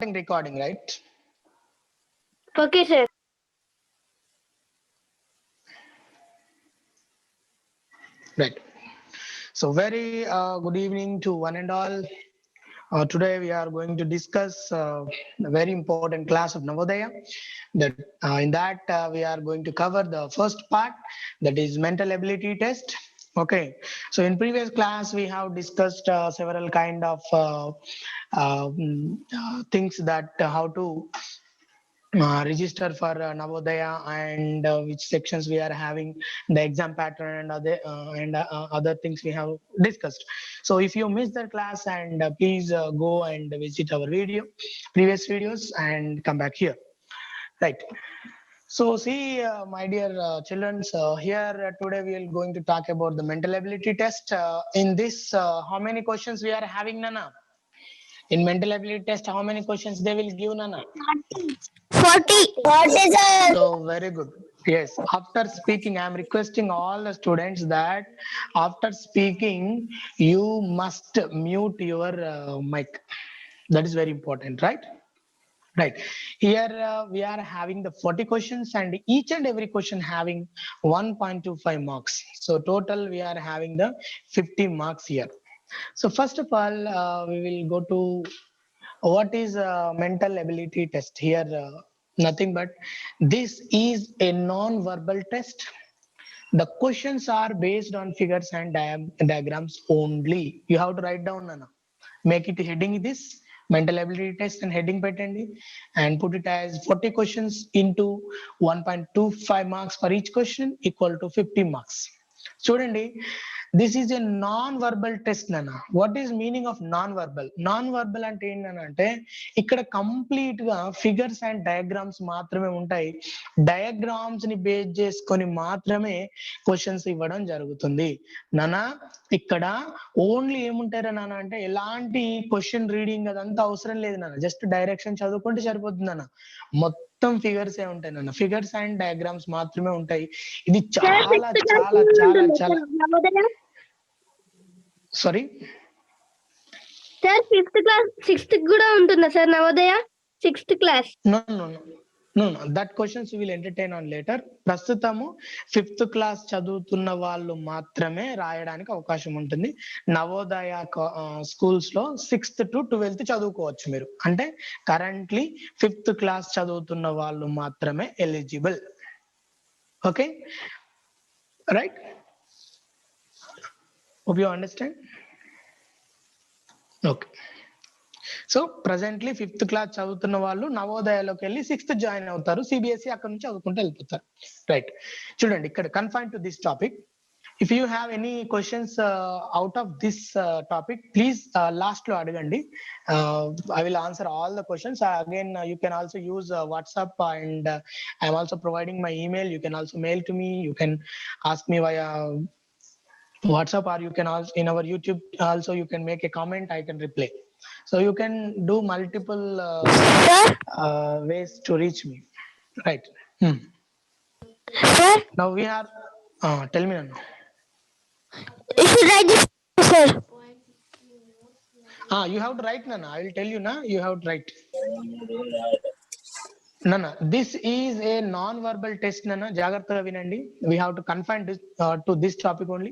Recording, right? Okay, sir. Right. So, very good evening to one and all. Today we are going to discuss a very important class of Navodaya. That in that we are going to cover the first part, that is mental ability test. Okay. So in previous class we have discussed several kind of things that how to register for Navodaya and which sections we are having, the exam pattern and other things we have discussed. So if you missed that class, and please go and visit our previous videos and come back here. Right. So see, my dear children, here today we are going to talk about the mental ability test. In this, how many questions we are having, Nana? In mental ability test, how many questions they will give, Nana? 40. What is it? So very good. Yes. After speaking, I am requesting all the students that after speaking, you must mute your mic. That is very important, right? Right. Here we are having the 40 questions, and each and every question having 1.25 marks. So total we are having the 50 marks here. So first of all, we will go to what is a mental ability test here. Nothing but this is a non-verbal test. The questions are based on figures and diagrams only. You have to write down, Nana. Make it heading this mental ability test and heading పెట్టండి and put it as 40 questions into 1.25 marks for each question equal to 50 marks. చూడండి, this is a non verbal test నాన్న. What is meaning of non verbal? Non verbal అంటే ఏంటంటే ఇక్కడ complete గా figures and diagrams మాత్రమే ఉంటాయి. Diagrams ని base చేసుకొని మాత్రమే క్వశ్చన్స్ ఇవ్వడం జరుగుతుంది నాన్న. ఇక్కడ ఓన్లీ ఏముంటారా నాన్న అంటే ఎలాంటి క్వశ్చన్ రీడింగ్ అదంతా అవసరం లేదు నాన్న. జస్ట్ డైరెక్షన్ చదువుకుంటే సరిపోతుంది నాన్న. మొత్తం ఫిగర్స్ ఏ ఉంటాయి నాన్న. ఫిగర్స్ అండ్ డయాగ్రామ్స్ మాత్రమే ఉంటాయి. ఇది చాలా చాలా చాలా చాలా sorry sir 5th class 6th కూడా ఉంటుందా sir Navodaya 6th class? No no no no no that questions will entertain on later. ప్రస్తుతము 5th క్లాస్ చదువుతున్న వాళ్ళు మాత్రమే రాయడానికి అవకాశం ఉంటుంది. నవోదయ స్కూల్స్ లో 6th to 12th చదువుకోవచ్చు మీరు. అంటే కరెంట్లీ 5th క్లాస్ చదువుతున్న వాళ్ళు మాత్రమే eligible. Okay, right? Hope you understand. Okay. So presently 5th class చదువుతున్న వాళ్ళు నవోదయలోకి వెళ్ళి 6th జాయిన్ అవుతారు. సిబిఎస్ఈ అక్కడ నుంచి చదువుకుంటూ వెళ్ళిపోతారు. రైట్. చూడండి, ఇక్కడ confine to this topic. If you have any questions out of this topic, please last లో అడగండి. I will answer all the questions. Again you can also use WhatsApp, and I'm also providing my email. You can also mail to me. You can ask me via WhatsApp, or you can also in our YouTube also you can make a comment, I can reply. So you can do multiple ways to reach me, right? Sir, Now we are tell me now. you should write this, sir. You have to write, Nana. I will tell you now. You have to write. Nana, this is a non-verbal test, Nana. జాగ్రత్తగా వినండి. We have to confine this to this topic only.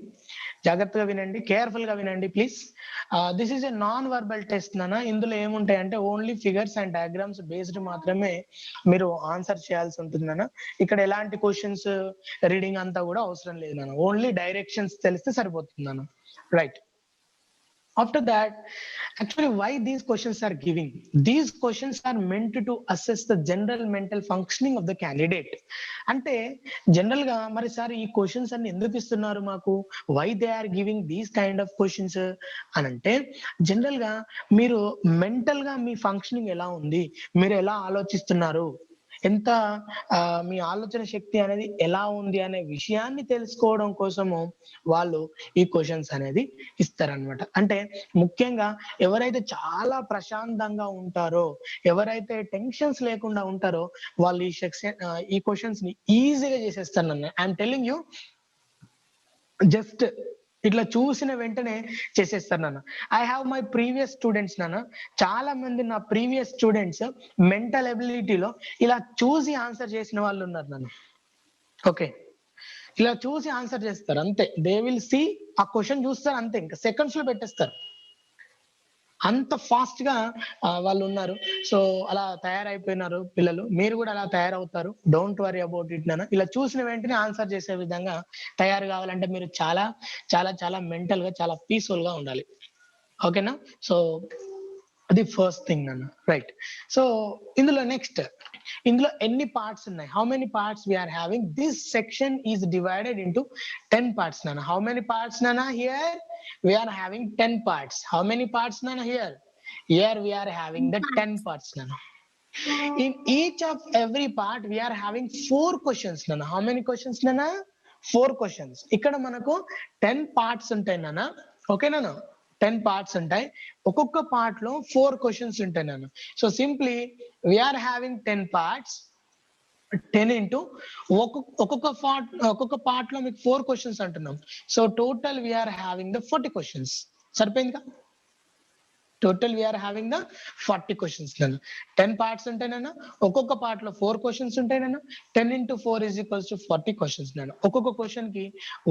జాగ్రత్తగా వినండి, careful గా వినండి please. This is a non verbal test నాన్న. ఇందులో ఏముంటాయంటే only figures and diagrams based మాత్రమే మీరు ఆన్సర్ చేయాల్సి ఉంటుంది నాన్న. ఇక్కడ ఎలాంటి క్వశ్చన్స్ రీడింగ్ అంతా కూడా అవసరం లేదు నాన్న. ఓన్లీ డైరెక్షన్స్ తెలిస్తే సరిపోతుంది నాన్న. Right. After that, actually, why these questions are giving? These questions are meant to assess the general mental functioning of the candidate. అంటే జనరల్ గా మరి సార్ ఈ క్వశ్చన్స్ అన్ని ఎందుకు ఇస్తున్నారు మాకు? Why they are giving these kind of questions అని అంటే, జనరల్ గా మీరు మెంటల్ గా మీ ఫంక్షనింగ్ ఎలా ఉంది, మీరు ఎలా ఆలోచిస్తున్నారు, ఎంత మీ ఆలోచన శక్తి అనేది ఎలా ఉంది అనే విషయాన్ని తెలుసుకోవడం కోసము వాళ్ళు ఈ క్వశ్చన్స్ అనేది ఇస్తారనమాట. అంటే ముఖ్యంగా ఎవరైతే చాలా ప్రశాంతంగా ఉంటారో, ఎవరైతే టెన్షన్స్ లేకుండా ఉంటారో వాళ్ళు ఈ క్వశ్చన్స్ ని ఈజీగా చేసేస్తారు. ఐఎమ్ టెల్లింగ్ యూ, జస్ట్ ఇట్లా చూసిన వెంటనే చేసేస్తారు నాన్న. I have my previous students నాన్న. చాలా మంది నా ప్రీవియస్ స్టూడెంట్స్ మెంటల్ ఎబిలిటీలో ఇలా చూసి ఆన్సర్ చేసిన వాళ్ళు ఉన్నారు నాన్న. ఓకే, ఇలా చూసి ఆన్సర్ చేస్తారు అంతే. దే విల్ సీ, ఆ క్వశ్చన్ చూస్తారు అంతే, ఇంకా సెకండ్స్ లో పెట్టేస్తారు. అంత ఫాస్ట్ గా వాళ్ళు ఉన్నారు. సో అలా తయారైపోయినారు పిల్లలు. మీరు కూడా అలా తయారవుతారు. డోంట్ వరీ అబౌట్ ఇట్ నాన్న. ఇలా చూసిన వెంటనే ఆన్సర్ చేసే విధంగా తయారు కావాలంటే మీరు చాలా చాలా చాలా మెంటల్ గా చాలా పీస్ఫుల్ గా ఉండాలి. ఓకేనా? సో అది ఫస్ట్ థింగ్ నాన్న. రైట్. సో ఇందులో నెక్స్ట్, ఇందులో ఎన్ని పార్ట్స్ ఉన్నాయి? How many parts we're having? This section is divided into 10 parts నాన్న. హౌ మెనీ పార్ట్స్ నాన్న? Here we are having 10 parts. How many parts nana? Here we are having the 10 parts nana. In each of every part we are having 4 questions nana. How many questions nana? 4 questions. ikkada manaku 10 parts untai nana. Okay nana? 10 parts untai. Okokka part lo 4 questions untai nana. So simply we are having 10 parts. 10 into ఒక్కొక్క part లో మీకు 4 questions అంటున్నాం. So total we are having the 40 questions. సరిపోయింది కదా? Total we are having the 40 questions నన్ను. 10 parts ఉంటాయినన్నా, ఒక్కొక్క part లో 4 క్వశ్చన్స్ ఉంటాయినన్నా. 10 into 4 is equals to 40 questions నన్ను. ఒక్కొక్క క్వశ్చన్ కి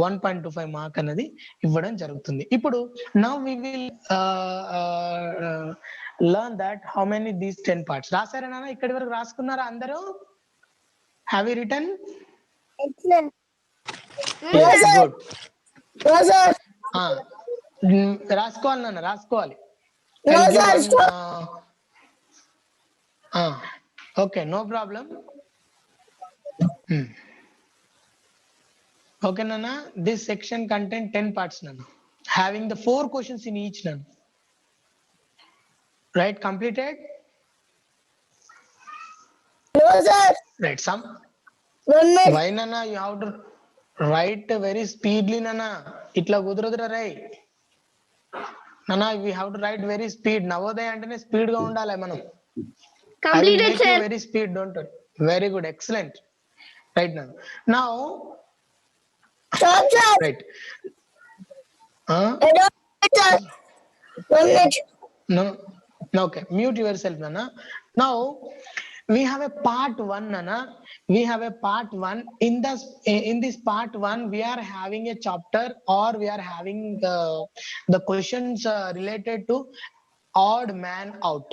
1.25 మార్క్ అనేది ఇవ్వడం జరుగుతుంది. ఇప్పుడు now we will learn that how many these 10 parts. రాసారా నాన్న? ఇక్కడి వరకు రాసుకున్నారా అందరూ? Have you written? Excellent. Yes, good. No, sir. రాసుకోవాలి నాన్న, రాసుకోవాలి. No, sir. Okay, no problem. Okay nana, this section contain 10 parts nana, having the 4 questions in each nana. Right, completed? No, sir. Right, some. 1 minute. Why nana? You have to write very speedily nana. Itla kuduradra rai nana. We have to write very speed. Navodaya antene speed ga undale manam. I will make you very speed, don't worry. Very good, excellent. Right now. Now. Stop, sir. Right. I don't know, sir. 1 minute. No. Okay. Mute yourself, Nana. Now we have a part 1, Nana. We have a part 1. In this part 1, we are having a chapter, or we are having the questions related to odd man out.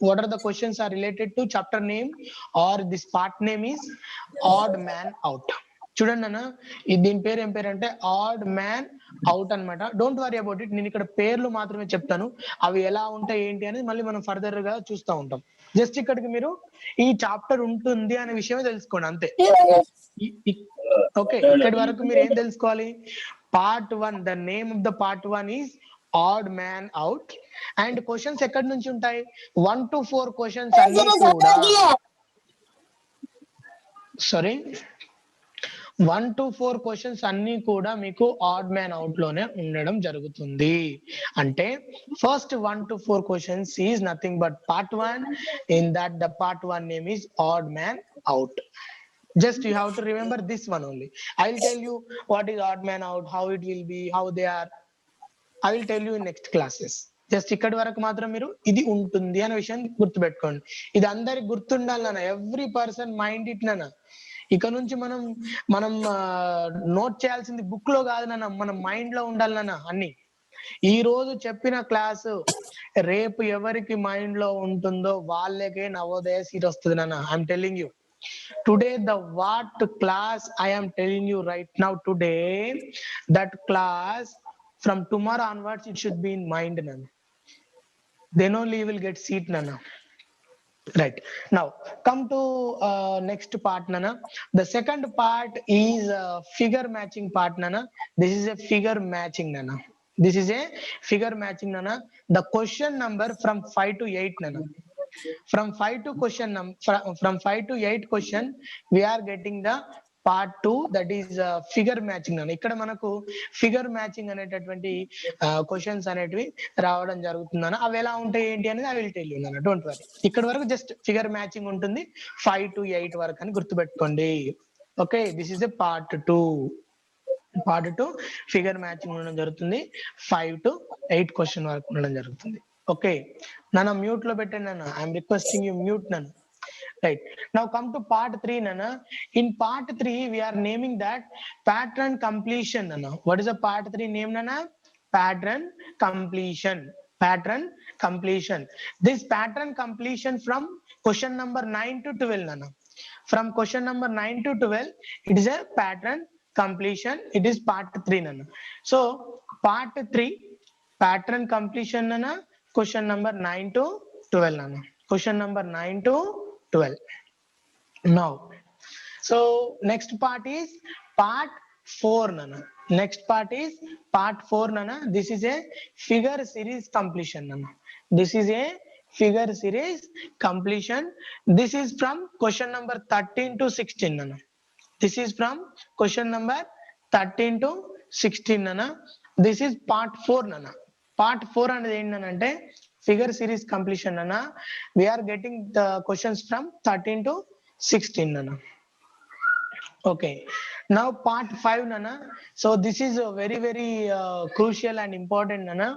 What are the questions are related to chapter name, or this part name is odd man out. చూడండి అన్న, దీని పేరు ఏం పేరు అంటే odd man out అన్నమాట. Don't worry about it. నేను ఇక్కడ పేర్లు మాత్రమే చెప్తాను. అవి ఎలా ఉంటాయి ఏంటి అనేది మళ్ళీ మనం ఫర్దర్ గా చూస్తూ ఉంటాం. జస్ట్ ఇక్కడికి మీరు ఈ చాప్టర్ ఉంటుంది అనే విషయమే తెలుసుకోండి అంతే. ఓకే, ఇక్కడి వరకు మీరు ఏం తెలుసుకోవాలి? Part 1, the name of the part 1 is odd man out. And questions ఎక్కడి నుంచి ఉంటాయి? 1 to 4 క్వశ్చన్స్ అన్ని కూడా, సారీ, 1 to 4 క్వశ్చన్స్ అన్ని కూడా మీకు ఆడ్ మ్యాన్ అవుట్ లోనే ఉండడం జరుగుతుంది. అంటే first 1 to 4 questions is nothing but part 1. In that the part 1 name is odd man out. Just you have to remember this one only. I will tell you what is odd man out, how it will be, how they are. I will tell you in next classes. Just ఇక్కడి వరకు మాత్రం మీరు ఇది ఉంటుంది అనే విషయాన్ని గుర్తుపెట్టుకోండి. ఇది అందరికి గుర్తుండాలన్న, ఎవ్రీ పర్సన్ మైండ్ ఇట్ నాన్న. ఇక నుంచి మనం నోట్ చేయాల్సింది బుక్ లో కాదు నాన్న, మన మైండ్ లో ఉండాలన్న అన్ని. ఈ రోజు చెప్పిన క్లాసు రేపు ఎవరికి మైండ్ లో ఉంటుందో వాళ్ళకే నవోదయ సీట్ వస్తుంది నాన్న. I'm telling you. Today the what class I am telling you right now today, that class from tomorrow onwards it should be in mind nana. Then only you will get seat nana. Right, now come to next part nana. The second part is figure matching part nana. This is a figure matching nana. This is a figure matching nana. The question number from 5 to 8 nana. From 5 to 8 question we are getting the part 2, that is figure matching nana. ఇక్కడ మనకు figure matching అనేటటువంటి questions అనేటివి రావడం జరుగుతుందన్న. అవి ఎలా ఉంటాయి ఏంటి అనేది ఐ విల్ టెల్ యూ నాన్న. Don't worry. ఇక్కడ వరకు జస్ట్ ఫిగర్ మ్యాచింగ్ ఉంటుంది 5 to 8 వరకు అని గుర్తుపెట్టుకోండి. Okay, this is a part 2. Part 2 figure matching ఉండడం జరుగుతుంది. 5 to 8 క్వశ్చన్ వరకు ఉండడం జరుగుతుంది. ఓకే, నన్ను మ్యూట్ లో పెట్టండి నన్ను. ఐఎమ్ రిక్వెస్టింగ్ యూ మ్యూట్ నన్ను. Right. Now come to part 3, Nana. In part 3, we are naming that pattern completion, Nana. What is the part 3 name, Nana? Pattern completion. Pattern completion. This pattern completion from question number 9 to 12, Nana. From question number 9 to 12, it is a pattern completion. It is part 3, Nana. So part 3, pattern completion, Nana. Question number 9 to 12, Nana. Question number 9 to 12. Now, so next part is part 4, Nana. Next part is part 4, Nana. This is a figure series completion, Nana. This is a figure series completion. This is from question number 13 to 16, Nana. This is from question number 13 to 16, Nana. This is part 4, Nana. Part 4 అనేది ఏంటంటే figure series completion అన్న. We're getting the questions from 13 to 16, Nana. Okay, now part 5, Nana. So this is a very crucial and important, Nana.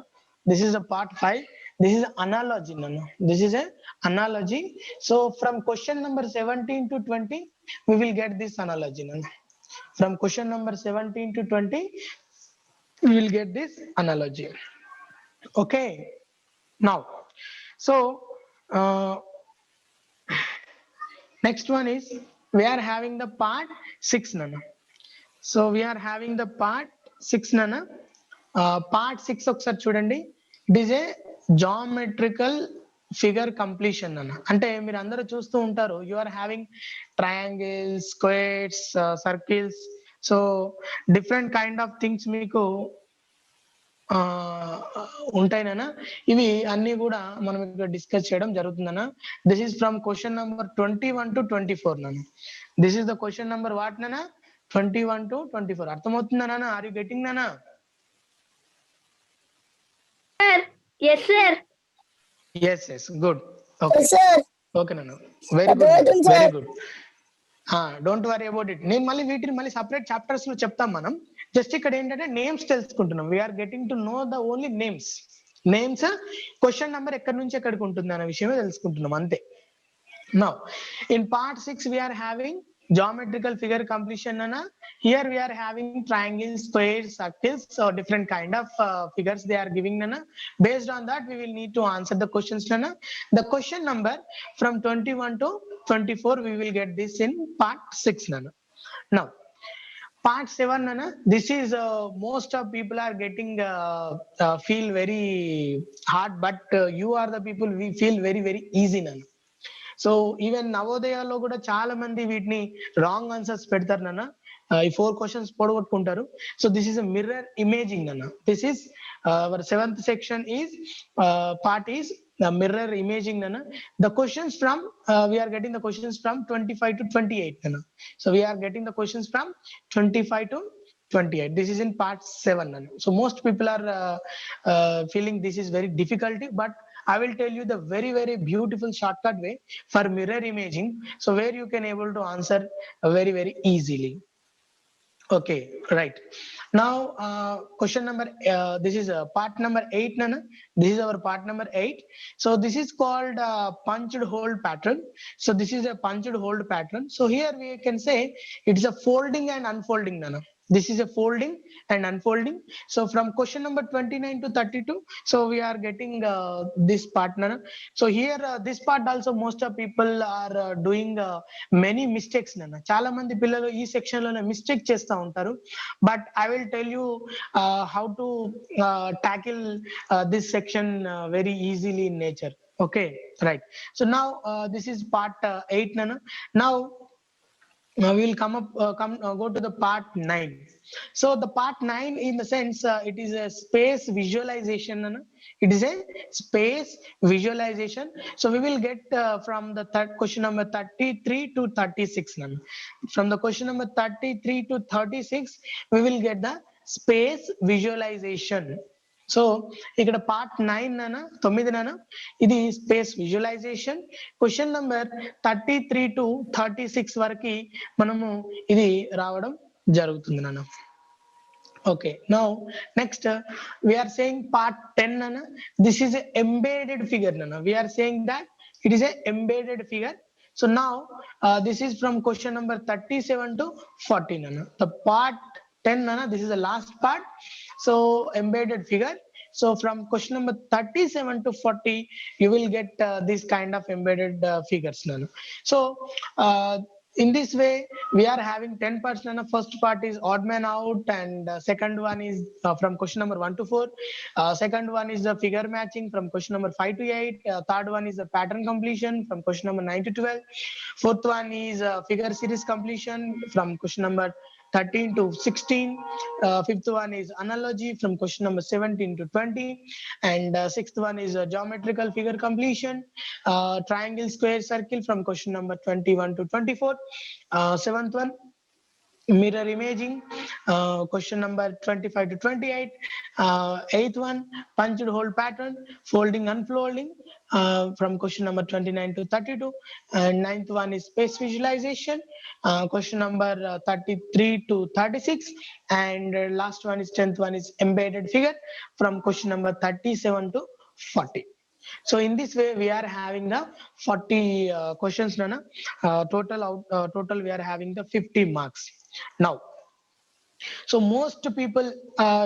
This is a part 5. This is analogy, Nana. This is a analogy. So from question number 17 to 20, we will get this analogy, Nana. From question number 17 to 20, we will get this analogy. Okay, now, so next one is we are having the part 6, Nana. So we are having the part 6, Nana. Part 6 ఒకసారి చూడండి. It is a geometrical figure completion అన్న. అంటే మీరు అందరూ చూస్తూ ఉంటారు, you are having triangles, squares, circles, so different kind of things మీకు ఉంటాయినా. ఇవి అన్ని కూడా మనం ఇక్కడ డిస్కస్ చేయడం జరుగుతుందన్న. This is from question number 21 to 24, నాన్న. This is the question number what నాన్న? 21 to 24. అర్థమవుతుందా నాన్న? ఆర్ యు గెటింగ్ నాన్న? Yes sir. Yes, good. Okay. Yes sir. Okay నాన్న, very good. Don't worry about it. నేను మళ్ళీ వీటిని మళ్ళీ సపరేట్ చాప్టర్స్ లో చెప్తాం మనం. జస్ట్ ఇక్కడ ఏంటంటే నేమ్స్ తెలుసుకుంటున్నాం. We're getting to know the only names. Question number ఎక్కడి నుంచి ఎక్కడికి ఉంటుంది అనే విషయమే తెలుసుకుంటున్నాం అంతే. Now in part 6 we are having geometrical figure completion, Nana. Here we are having triangles, squares, circles, so different kind of figures they are giving, Nana. Based on that we will need to answer the questions, Nana. The question number from 21 to 24 we will get this in part 6, Nana. Now part 7, Nana, this is most of people are getting feel very hard, but you are the people we feel very easy, Nana. So even నవోదయాలో కూడా చాలా మంది వీటిని wrong answers పెడతారు నాన్న. ఈ 4 questions పొడగొట్టుకుంటారు. So this is a mirror imaging నాన్న. This is our 7th section is part is the mirror imaging, Nana. The questions from we are getting the questions from 25 to 28, Nana. So we are getting the questions from 25 to 28. This is in part 7, Nana. So most people are feeling this is very difficult, but I will tell you the very beautiful shortcut way for mirror imaging, so where you can able to answer very easily. Okay, right. Now question number this is part number 8, Nana. This is our part number 8. So this is called punched hole pattern. So this is a punched hole pattern. So here we can say it is a folding and unfolding, Nana. This is a folding and unfolding. So from question number 29 to 32, so we are getting this part, Nana. So here this part also most of people are doing many mistakes, Nana. Chala mandi pillalu ee section lo mistake chesta untaru, but I will tell you how to tackle this section very easily in nature. Okay, right. So now this is part 8, Nana. Now we will go to the part 9. So the part 9 in the sense it is a space visualization, Nana. It is a space visualization. So we will get from the question number 33 to 36, Nana. From the question number 33 to 36 we will get the space visualization. So ఇక్కడ part 9 నాన్న, 9 నాన్న, ఇది space visualization. Question number 33 to 36 వరకు మనము ఇది రావడం జరుగుతుంది నాన్న. Okay, now next we are saying part 10 nana. This is a embedded figure nana. We are saying that it is a embedded figure. So now this is from question number 37 to 40 nana. The part 10 nana, this is the last part. So embedded figure. So from question number 37 to 40 you will get this kind of embedded figures nana. So in this way we are having 10% and the first part is odd man out, and second one is from question number 1 to 4. Second one is the figure matching from question number 5 to 8. Third one is the pattern completion from question number 9 to 12. Fourth one is figure series completion from question number 13 to 16. Fifth one is analogy from question number 17 to 20. And sixth one is geometrical figure completion, triangle, square, circle from question number 21 to 24. Seventh one, mirror imaging, question number 25 to 28. Eighth one, punched hole pattern, folding, unfolding, from question number 29 to 32. And ninth one is space visualization, question number 33 to 36. And last one is 10th one is embedded figure from question number 37 to 40. So in this way we are having the 40 questions nana. Total we are having the 50 marks now. So most people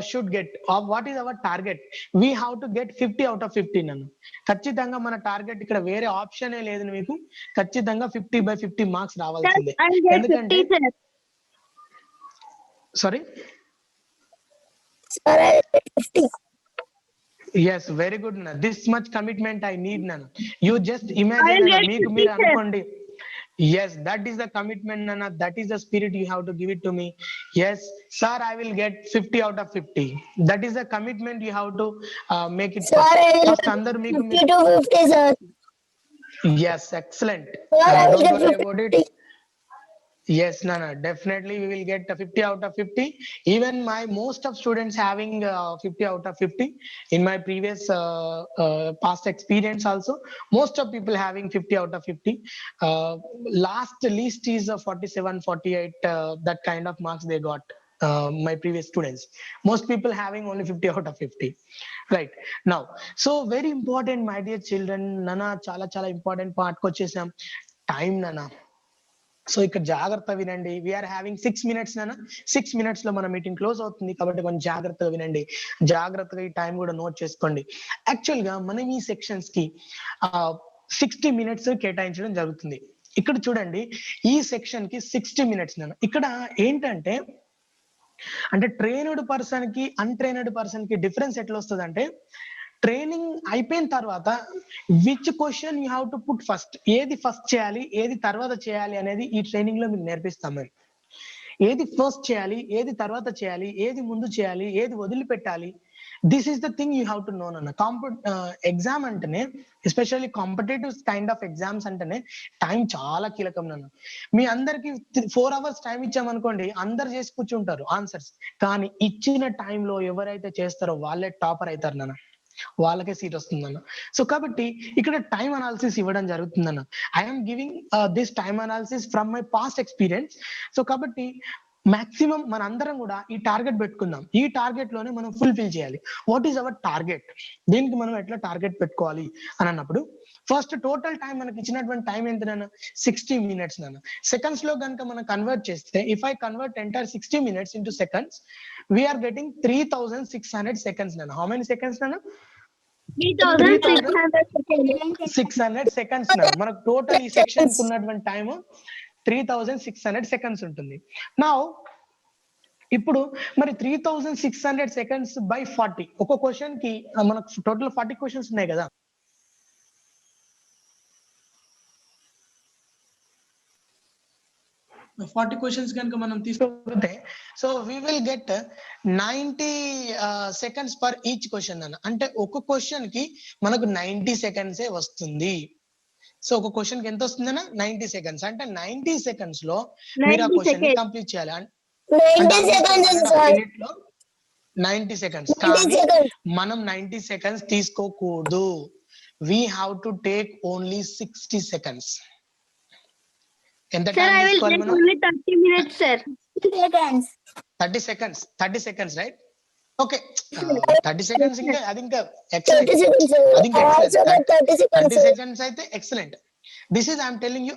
should get, what is our target? We have to get 50 out of 50 nana. ఖచ్చితంగా మన target ఇక్కడ వేరే ఆప్షనే లేదు మీకు. ఖచ్చితంగా 50/50 marks Sir, రావాల్సిందే. I'll get ఎందుకంటే 50, sir. Sorry, Sir, I'll get 50. yes, very good nana. This much commitment I need nana. You just imagine I'll nana, get మీకు 50, మీరు sir. అనుకోండి. Yes, that is the commitment nana. That is the spirit you have to give it to me. Yes sir, I will get 50 out of 50. That is the commitment you have to make it Sir, first. I will First get andaru 50 meeku to 50, sir. yes, excellent. Sir, I will Don't get worry about 50. it. Yes, Nana, definitely we will get 50 out of 50. Even my most of students having 50 out of 50 in my previous past experience also. Most of people having 50 out of 50. Last least is 47, 48, that kind of marks they got. My previous students, most people having only 50 out of 50, right? Now, so very important my dear children, Nana, chala important part ko chesam, time Nana. So ఇక్కడ జాగ్రత్త వినండి. We are having 6 minutes నాన్న. 6 minutes లో మన meeting close అవుతుంది కాబట్టి కొంచెం జాగ్రత్తగా వినండి. జాగ్రత్తగా ఈ టైం కూడా నోట్ చేసుకోండి. యాక్చువల్ గా మనం ఈ సెక్షన్స్ కి 60 minutes కేటాయించడం జరుగుతుంది. ఇక్కడ చూడండి, ఈ సెక్షన్ కి 60 minutes నాన్న. ఇక్కడ ఏంటంటే అంటే ట్రైన్డ్ పర్సన్ కి అన్ట్రైన్డ్ పర్సన్ కి డిఫరెన్స్ ఎట్లా వస్తుంది అంటే, ట్రైనింగ్ అయిపోయిన తర్వాత which question you have to put first, ఏది ఫస్ట్ చేయాలి ఏది తర్వాత చేయాలి అనేది ఈ ట్రైనింగ్ లో మీకు నేర్పిస్తాం మేము. ఏది ఫస్ట్ చేయాలి ఏది తర్వాత చేయాలి, ఏది ముందు చేయాలి ఏది వదిలిపెట్టాలి, this is the thing you have to know అన్న. ఎగ్జామ్ అంటేనే, especially competitive kind of exams అంటేనే టైం చాలా కీలకం నన్ను. మీ అందరికి 4 hours టైం ఇచ్చామనుకోండి, అందరు చేసి కూర్చుంటారు ఆన్సర్స్, కానీ ఇచ్చిన టైంలో ఎవరైతే చేస్తారో వాళ్ళే టాపర్ అవుతారు నాన్న, వాళ్ళకే సీట్ వస్తుందన్న. సో కాబట్టి ఇక్కడ టైం అనాలిసిస్ ఇవ్వడం జరుగుతుందన్న. I'm giving this time analysis from my past experience. So కాబట్టి మాక్సిమం మన అందరం కూడా ఈ టార్గెట్ పెట్టుకుందాం. ఈ టార్గెట్ లోనే మనం ఫుల్ఫిల్ చేయాలి. వాట్ ఈస్ అవర్ టార్గెట్, దీనికి మనం ఎట్లా టార్గెట్ పెట్టుకోవాలి అని అన్నప్పుడు, ఫస్ట్ టోటల్ టైం మనకి ఇచ్చినటువంటి టైం ఎంత నాన్న, 60 minutes నాన్న. సెకండ్స్ లో కనుక మనం కన్వర్ట్ చేస్తే, if I convert entire 60 minutes into seconds, we are getting 3600 seconds nana. How many seconds nana? 3600 seconds nana. మనకు టోటల్ ఈ సెక్షన్ కు ఉన్నటువంటి టైం 3600 seconds ఉంటుంది. నౌ ఇప్పుడు మరి 3600 seconds by 40, ఒక క్వశ్చన్ కి మనకు టోటల్ 40 క్వశ్చన్స్ ఉన్నాయి కదా. 40 క్వశ్చన్స్ కనుక మనం తీసుకోకపోతే, so we will get 90 seconds per each question అన్న. అంటే ఒక క్వశ్చన్ కి మనకు 90 seconds వస్తుంది. సో ఒక క్వశ్చన్ కి ఎంత వస్తుందన్న, 90 seconds. అంటే 90 seconds లో మీరు ఆ క్వశ్చన్ ని కంప్లీట్ చేయాలి. అంటే 90 seconds, కానీ మనం 90 seconds తీసుకోకూడదు. we have to take only 60 seconds. ఎంత టైం తీసుకోవాలి మనం? Only 30 minutes, sir. seconds. 30 seconds, right? Okay. 30 seconds ఇంకా అది ఇంకా ఎక్సలెంట్. 30 seconds. అది ఇంకా ఎక్సలెంట్. 30 seconds. 30 seconds అయితే excellent. This is I'm telling you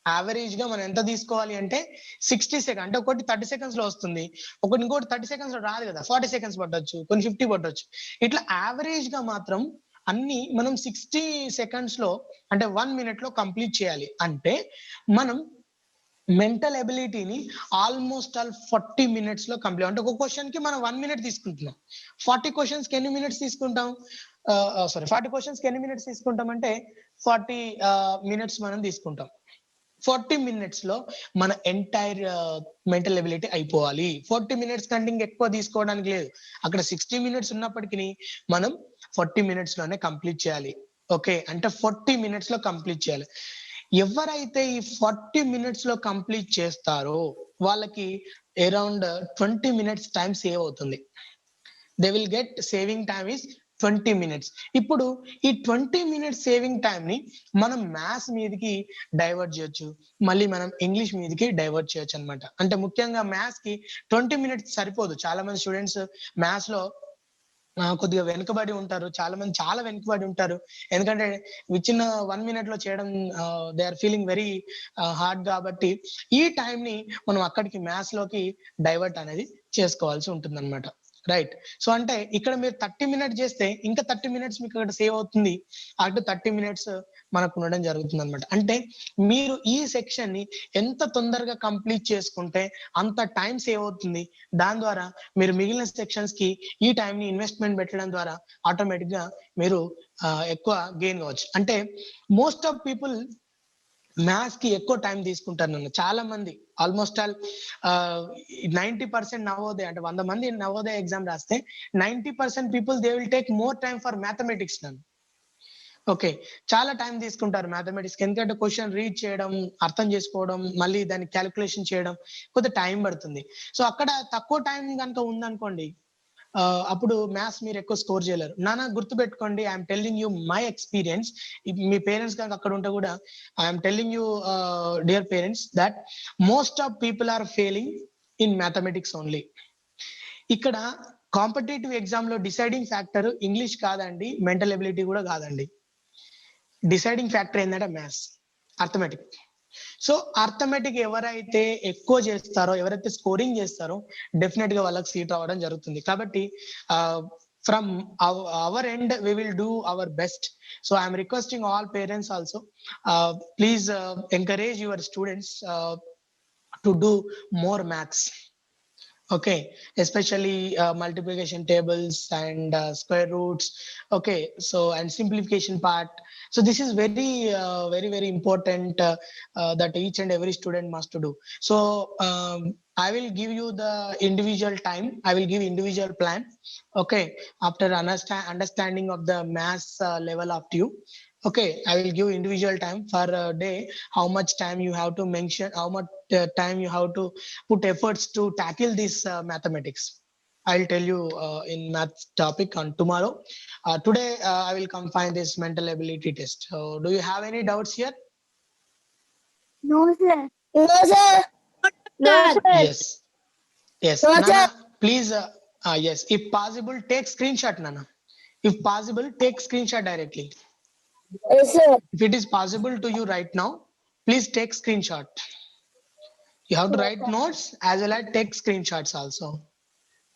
average గా మనం ఎంత తీసుకోవాలి అంటే 60 సెకండ్ అంటే ఒకటి 30 సెకండ్స్ లో వస్తుంది, ఒకటి ఇంకోటి 30 సెకండ్స్ లో రాదు కదా, 40 సెకండ్స్ పట్టొచ్చు, కొన్ని 50 పట్టొచ్చు. ఇట్లా యావరేజ్ గా మాత్రం అన్ని మనం 60 సెకండ్స్ లో అంటే 1 minute లో కంప్లీట్ చేయాలి. అంటే మనం మెంటల్ ఎబిలిటీని ఆల్మోస్ట్ ఆల్ 40 minutes లో కంప్లీట్, అంటే ఒక క్వశ్చన్ కి మనం 1 minute తీసుకుంటున్నాం. 40 questions కి ఎన్ని minutes తీసుకుంటాం? 40 questions కి ఎన్ని minutes తీసుకుంటాం అంటే 40 minutes మనం తీసుకుంటాం. 40 minutes లో మన ఎంటైర్ మెంటల్ ఎబిలిటీ అయిపోవాలి. 40 minutes కంటే ఎక్కువ తీసుకోవడానికి లేదు. అక్కడ 60 minutes ఉన్నప్పటికీ మనం 40 minutes లోనే కంప్లీట్ చేయాలి. ఓకే, అంటే 40 minutes లో కంప్లీట్ చేయాలి. ఎవరైతే ఈ 40 minutes లో కంప్లీట్ చేస్తారో వాళ్ళకి అరౌండ్ 20 minutes టైం సేవ్ అవుతుంది. They will get saving time is 20 minutes. ఇప్పుడు ఈ 20 minutes సేవింగ్ టైం ని మనం మ్యాథ్స్ మీదకి డైవర్ట్ చేయొచ్చు, మళ్ళీ మనం ఇంగ్లీష్ మీదకి డైవర్ట్ చేయొచ్చు అనమాట. అంటే ముఖ్యంగా మ్యాథ్స్ కి 20 minutes సరిపోదు. చాలా మంది స్టూడెంట్స్ మ్యాథ్స్ లో కొద్దిగా వెనుకబడి ఉంటారు, చాలా వెనుకబడి ఉంటారు. ఎందుకంటే విచిన 1 minute లో చేయడం they are feeling very hard. కాబట్టి ఈ టైం ని మనం అక్కడికి మ్యాథ్స్ లోకి డైవర్ట్ అనేది చేసుకోవాల్సి ఉంటుంది అనమాట. రైట్. సో అంటే ఇక్కడ మీరు 30 minutes చేస్తే ఇంకా 30 minutes మీకు అక్కడ సేవ్ అవుతుంది. అటు 30 minutes మనకు ఉండడం జరుగుతుంది అనమాట. అంటే మీరు ఈ సెక్షన్ ని ఎంత తొందరగా కంప్లీట్ చేసుకుంటే అంత టైం సేవ్ అవుతుంది. దాని ద్వారా మీరు మిగిలిన సెక్షన్స్ కి ఈ టైం ని ఇన్వెస్ట్మెంట్ పెట్టడం ద్వారా ఆటోమేటిక్ గా మీరు ఎక్కువ గెయిన్ కావచ్చు. అంటే మోస్ట్ ఆఫ్ పీపుల్ మ్యాథ్స్ కి ఎక్కువ టైం తీసుకుంటారు నన్ను. చాలా మంది ఆల్మోస్ట్ ఆల్ 90% నవోదయ, అంటే 100 మంది నవోదయ ఎగ్జామ్ రాస్తే 90% people they will take more time for mathematics నన్ను. ఓకే, చాలా టైం తీసుకుంటారు మ్యాథమెటిక్స్, ఎందుకంటే క్వశ్చన్ రీడ్ చేయడం, అర్థం చేసుకోవడం, మళ్ళీ దాన్ని క్యాలిక్యులేషన్ చేయడం కొంత టైం పడుతుంది. సో అక్కడ తక్కువ టైం కనుక ఉందనుకోండి, అప్పుడు మ్యాథ్స్ మీరు ఎక్కువ స్కోర్ చేయలేరు. నాన్న గుర్తుపెట్టుకోండి, I'm telling you my experience. మీ పేరెంట్స్ కనుక అక్కడ ఉంటే కూడా I'm telling you dear parents that most of people are failing in mathematics only. ఇక్కడ కాంపిటేటివ్ ఎగ్జామ్ లో డిసైడింగ్ ఫ్యాక్టర్ ఇంగ్లీష్ కాదండి, మెంటల్ ఎబిలిటీ కూడా కాదండి. డిసైడింగ్ ఫ్యాక్టర్ ఏంటంటే మ్యాథ్స్, అర్థమెటిక్. సో అర్థమెటిక్ ఎవరైతే ఎక్కువ చేస్తారో, ఎవరైతే స్కోరింగ్ చేస్తారో డెఫినెట్ గా వాళ్ళకి సీట్ రావడం జరుగుతుంది. కాబట్టి from our end we will do our best. So I am requesting all parents also, please encourage your students to do more maths. Okay, especially multiplication tables and square roots. Okay, so and simplification part. So this is very important that each and every student must do. So I will give you the individual time, I will give individual plan. Okay, after understanding of the maths level of you. Okay, I will give individual time for a day, how much time you have to mention, how much time you have to put efforts to tackle this mathematics. I'll tell you in math topic on tomorrow. Today I will confine this mental ability test. So do you have any doubts here? No, sir. No, sir. No, sir. Yes No, Nana, sir. please yes, if possible take screenshot, Nana. If possible take screenshot directly. Yes, sir. If it is possible to you right now, please take screenshot. You have to write notes as well as take screenshots also.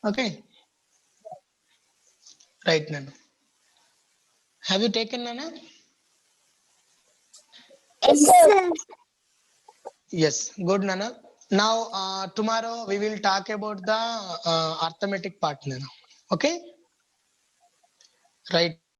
Okay, right, Nana? Have you taken, Nana? Yes, sir. Yes, good, Nana. Now tomorrow we will talk about the arithmetic part, Nana. Okay, right.